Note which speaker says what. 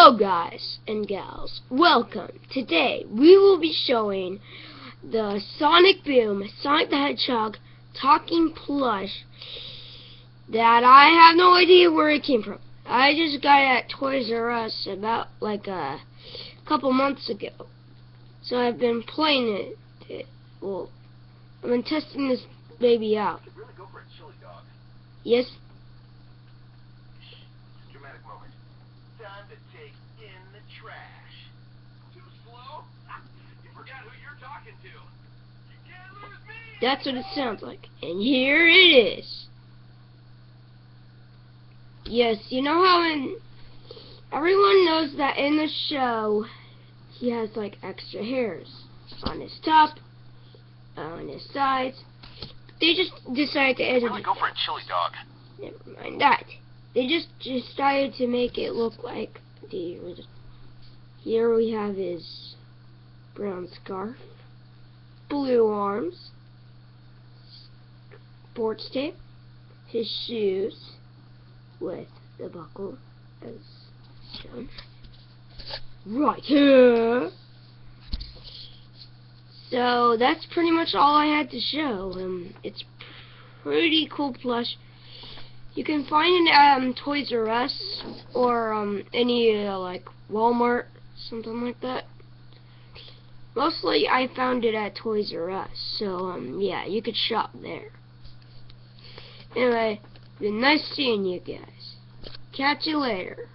Speaker 1: Hello guys and gals, welcome. Today we will be showing the Sonic Boom, Sonic the Hedgehog talking plush that I have no idea where it came from. I just got it at Toys R Us about like a couple months ago. So I've been playing it. Well, I've been testing this baby out.
Speaker 2: You should really go for a chili dog.
Speaker 1: Yes.
Speaker 2: Dramatic moment. Time to take in the trash. Too slow? You forgot who you're talking to. You can't lose me.
Speaker 1: That's what it sounds like. And here it is. Yes, you know how everyone knows that in the show he has like extra hairs on his top, on his sides. They just decided to edit
Speaker 2: Really go for a chili dog.
Speaker 1: Never mind that. They just decided to make it look like the original. Here we have his brown scarf, blue arms, sports tape, his shoes with the buckle as shown right here. So that's pretty much all I had to show. It's pretty cool plush. You can find it at Toys R Us or any like Walmart, something like that. Mostly I found it at Toys R Us, so yeah, you could shop there. Anyway, been nice seeing you guys. Catch you later.